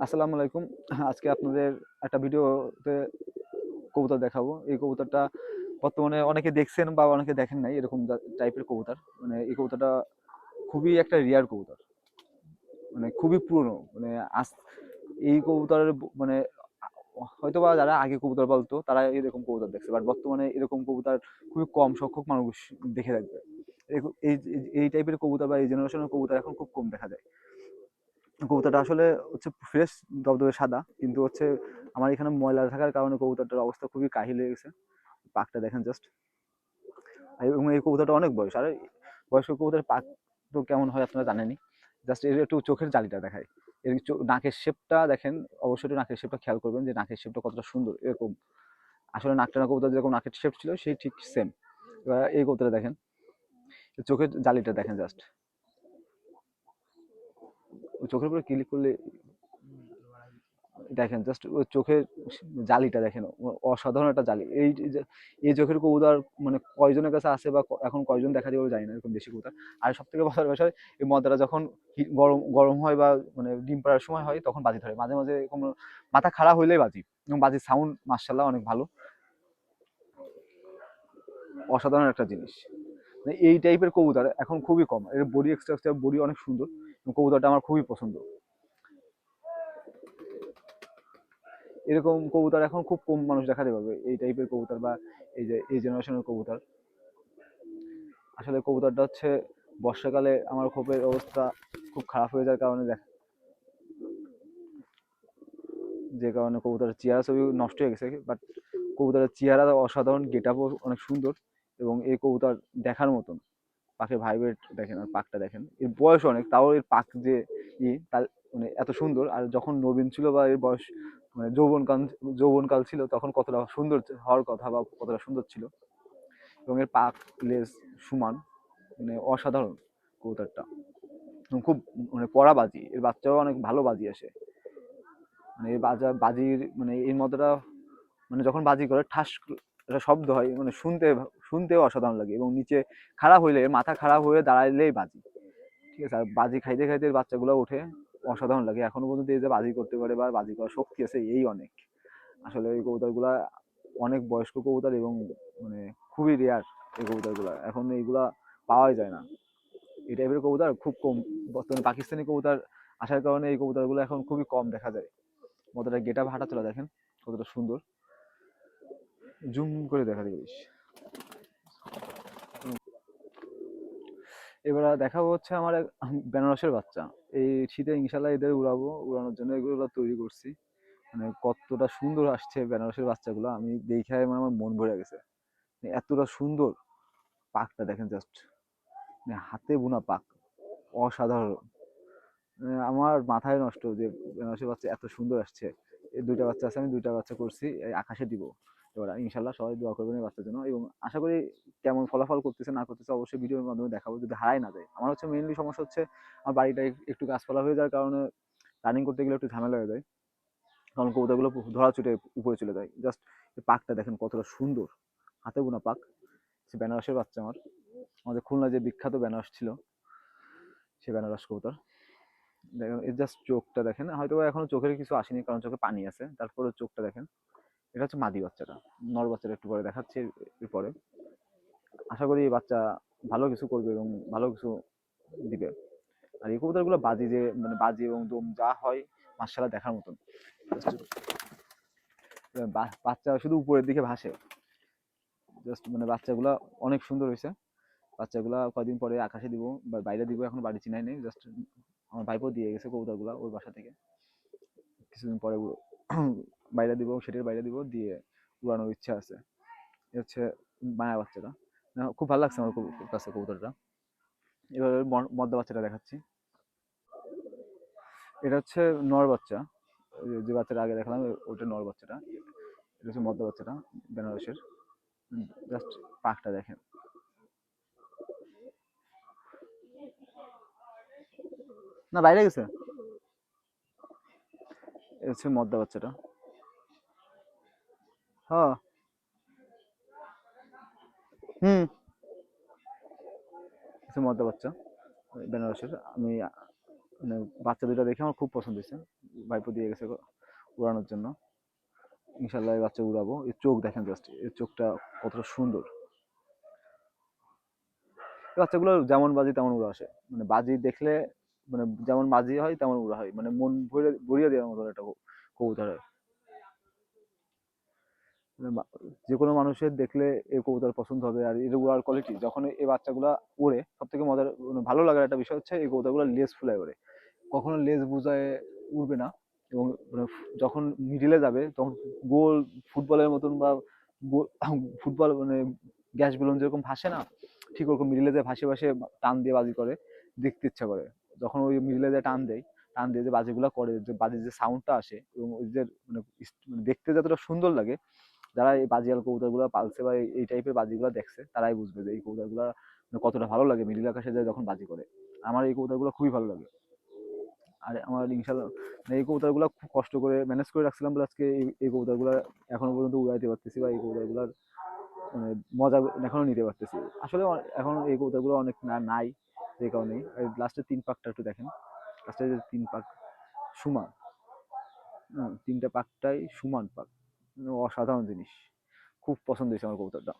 আসসালামু আলাইকুম। আজকে আপনাদের একটা ভিডিওতে কবুতর দেখাবো। এই কবুতরটা বর্তমানে অনেকে দেখছেন বা অনেকে দেখেন নাই, এরকম টাইপের কবুতর। মানে এই কবুতরটা খুবই একটা রেয়ার কবুতর, মানে খুবই পুরনো। মানে আজ এই কবুতরের মানে হয়তোবা যারা আগে কবুতর পালতো তারা এরকম কবুতর দেখছে, বাট বর্তমানে এরকম কবুতর খুবই কম সংখ্যক মানুষ দেখে থাকবে। এই এই টাইপের কবুতর বা এই জেনারেশনের কবুতর এখন খুব কম দেখা যায়। কবুতরটা আসলে হচ্ছে ফ্রেশ দবদবে সাদা, কিন্তু হচ্ছে আমার এখানে ময়লা থাকার কারণে কবুতরটার অবস্থা খুবই কাহিল হয়ে গেছে। পাকটা দেখেন জাস্ট। এবং এই কবুতরটা অনেক বয়স, আর বয়স্ক কবুতরের পাক তো কেমন হয় আপনারা জানেনই। জাস্ট এর একটু চোখের জালিটা দেখায়, এর নাকের শেপটা দেখেন। অবশ্যই একটু নাকের শেপটা খেয়াল করবেন যে নাকের শেপটা কতটা সুন্দর। এরকম আসলে নাকটানা কবুতর যেরকম নাকের শেপ ছিল সেই ঠিক সেম। এবার এই কবুতরটা দেখেন, চোখের জালিটা দেখেন জাস্ট। চোখের উপরে ক্লিক করলে দেখেন জাস্ট ওই চোখের জালিটা দেখেন, অসাধারণ একটা জালি। এই চোখের কবুতর মানে কয়জনের কাছে আছে বা এখন কয়জন দেখা যাবে জানি না, এরকম দেশি কবুতর। আর সব থেকে মজার বিষয়, এই মদারা যখন গরম গরম হয় বা মানে ডিম পাড়ার সময় হয় তখন বাজি ধরে মাঝে মাঝে, এরকম মাথা খারাপ হইলেই বাজি। এবং বাজির সাউন্ড মার্শাল্লাহ অনেক ভালো, অসাধারণ একটা জিনিস। মানে এই টাইপের কবুতর এখন খুবই কম। এর বডি স্ট্রাকচার, বডি অনেক সুন্দর। কবুতরটা আমার খুবই পছন্দ। এরকম কবুতর এখন খুব কম মানুষ দেখাতে পারবে, এই টাইপের কবুতর বা এই যে এই জেনারেশনের কবুতর। আসলে কবুতরটা হচ্ছে বর্ষাকালে আমার খোপের অবস্থা খুব খারাপ হয়ে যাওয়ার কারণে যে কারণে কবুতরের চেহারা ছবি নষ্ট হয়ে গেছে। বাট কবুতরের চেহারা অসাধারণ, গেট আপও অনেক সুন্দর এবং এই কবুতর দেখার মতন। পাখির ভাইব্রেট দেখেন আর পাকটা দেখেন। এর বয়স অনেক, তাও এর পাক যে তার মানে এত সুন্দর। আর যখন নবীন ছিল বা এর বয়স মানে যৌবনকাল ছিল, তখন কতটা সুন্দর হওয়ার কথা বা কতটা সুন্দর ছিল। এবং এর পাক লেজ সমান, মানে অসাধারণ কবুতরটা। খুব মানে কড়া বাজি, এর বাচ্চাও অনেক ভালো বাজি আসে। মানে এই বাজির মানে এই মতটা, মানে যখন বাজি করে ঠাস একটা শব্দ হয়, মানে শুনতেও অসাধারণ লাগে। এবং নিচে খারাপ হইলে, মাথা খারাপ হয়ে দাঁড়াইলেই বাজি, ঠিক আছে। আর বাজি খাইতে খাইতে বাচ্চাগুলো ওঠে, অসাধারণ লাগে। এখনো পর্যন্ত এই যে বাজি করতে পারে বা বাজি করার শক্তি আছে, এই অনেক। আসলে এই কবুতরগুলা অনেক বয়স্ক কবুতর এবং মানে খুবই রেয়ার। এই কবুতরগুলা এখন এইগুলা পাওয়াই যায় না। এই টাইপের কবুতর খুব কম। বর্তমানে পাকিস্তানি কবুতর আসার কারণে এই কবুতরগুলো এখন খুবই কম দেখা যায়। মতটা গেট আপ, হাঁটা চলা দেখেন কতটা সুন্দর। জুম করে দেখা দিস। এবার দেখাবো হচ্ছে আমার এক বেনারসের বাচ্চা। এই শীতে ইনশাল্লাহ এদের উড়াবো, উড়ানোর জন্য এগুলো তৈরি করছি। মানে কতটা সুন্দর আসছে বেনারসের বাচ্চাগুলো, আমি দেখে মানে আমার মন ভরে গেছে। মানে এতটা সুন্দর পাকটা দেখেন জাস্ট, মানে হাতে বোনা পাক, অসাধারণ। মানে আমার মাথায় নষ্ট যে বেনারসের বাচ্চা এত সুন্দর আসছে। এই দুইটা বাচ্চা আছে, আমি দুইটা বাচ্চা করছি, এই আকাশে দিব। এবার ইনশাল্লাহ সবাই দোয়া করবেন এই বাচ্চার জন্য। এবং আশা করি কেমন ফলাফল করতেছে না করতেছে অবশ্যই ভিডিওর মাধ্যমে দেখাবো, যদি হারাই না যায়। আমার হচ্ছে মেইনলি সমস্যা হচ্ছে আমার বাড়িটা একটু গাছপালা হয়ে যাওয়ার কারণে রানিং করতে গেলে একটু ঝামেলা হয়ে যায়, কারণ কবুতরগুলো ধরা ছুটে উপরে চলে যায়। জাস্ট পাকটা দেখেন কতটা সুন্দর, হাতে বোনা পাক। সে বেনারসের বাচ্চা আমার, আমাদের খুলনা যে বিখ্যাত বেনারস ছিল, সে বেনারস কবুতর। দেখেন এর জাস্ট চোখটা দেখেন, হয়তো এখনো চোখের কিছু আসেনি কারণ চোখে পানি আছে, তারপরে চোখটা দেখেন। এটা হচ্ছে মাদি বাচ্চাটা, নর বাচ্চাটা একটু পরে দেখাচ্ছে। এরপরে আশা করি এই বাচ্চা ভালো কিছু করবে এবং ভালো কিছু দিবে। আর এই কবুতরগুলো বাজি যে মানে বাজি এবং দম যা হয় মাশাআল্লাহ দেখার মতন। বাচ্চা শুধু উপরের দিকে ভাসে, জাস্ট মানে বাচ্চাগুলা অনেক সুন্দর হয়েছে। বাচ্চাগুলা কয়দিন পরে আকাশে দিব বা বাইরে দিব, এখন বাড়ি চিনাই নেই। জাস্ট আমার ভাইপো দিয়ে গেছে কবুতরগুলা ওর বাসা থেকে। কিছুদিন পরে বাইরে দিব, সেটের বাইরে দিব, দিয়ে উড়ানোর ইচ্ছা আছে। এ হচ্ছে মায়া বাচ্চাটা, খুব ভালো লাগছে আমার কাছে কবুতরটা। এবার মদ্দা বাচ্চাটা দেখাচ্ছি। এটা হচ্ছে নর বাচ্চা, যে বাচ্চাটা আগে দেখালাম ওটা নর বাচ্চাটা। এটা হচ্ছে মদ্দা বাচ্চাটা বেনারসের। জাস্ট পাকটা দেখেন, না বাইরে গেছে। এটা হচ্ছে মদ্দা বাচ্চাটা। হ্যাঁ, হুম, হচ্ছে মদ্দা বাচ্চা বেনারসের। আমি মানে বাচ্চা দুইটা দেখে আমার খুব পছন্দ হয়েছে, ভাইপো দিয়ে গেছে উড়ানোর জন্য। ইনশাল্লাহ এই বাচ্চা উড়াবো। এর চোখ দেখেন জাস্ট, এর চোখটা কতটা সুন্দর। এই বাচ্চাগুলো যেমন বাজি তেমন উড়া আসে, মানে বাজি দেখলে মানে যেমন বাজি হয় তেমন উড়া হয়, মানে মন ভরিয়ে দেওয়ার মতো একটা কবুতর হয়। মানে যে কোনো মানুষের দেখলে এই কবুতর পছন্দ হবে। আর এর উড়ার কোয়ালিটি যখন এই বাচ্চাগুলা ওড়ে, সব থেকে মজার মানে ভালো লাগার একটা বিষয় হচ্ছে এই কবুতরগুলো লেজ ফুলায় ওড়ে, কখনো লেজ বুঝায় উড়বে না। এবং মানে যখন মিডিলে যাবে তখন গোল ফুটবলের মতন বা ফুটবল মানে গ্যাস বেলুন যেরকম ভাসে না, ঠিক ওরকম মিডিলে যায় ভাসে ভাসে টান দিয়ে বাজি করে, দেখতে ইচ্ছা করে। যখন ওই মিডিলে যায় টান দেয়, টান দিয়ে যে বাজিগুলো করে, যে বাজির যে সাউন্ডটা আসে এবং ওই যে মানে মানে দেখতে যতটা সুন্দর লাগে, যারা এই বাজিয়াল কবুতরগুলো পালছে বা এই টাইপের বাজিগুলো দেখছে তারাই বুঝবে যে এই কবুতরগুলো কতটা ভালো লাগে মিডিল আকাশে যায় যখন বাজি করে। আমার এই কবুতরগুলো খুবই ভালো লাগে। আর আমার ইনশাল্লাহ মানে এই কবুতরগুলো খুব কষ্ট করে ম্যানেজ করে রাখছিলাম বলে আজকে এই কবুতরগুলো এখনো পর্যন্ত উড়াইতে পারতেছি, বা এই কবুতরগুলোর মানে মজা এখনো নিতে পারতেছি। আসলে এখন এই কবুতরগুলো অনেক নাই, যে কারণে লাস্টের 3 পাকটা একটু দেখেন, লাস্টের যে 3 পাক সমান, তিনটা পাকটাই সমান পাক, অসাধারণ জিনিস। খুব পছন্দ হয়েছে আমার কবুতরটা।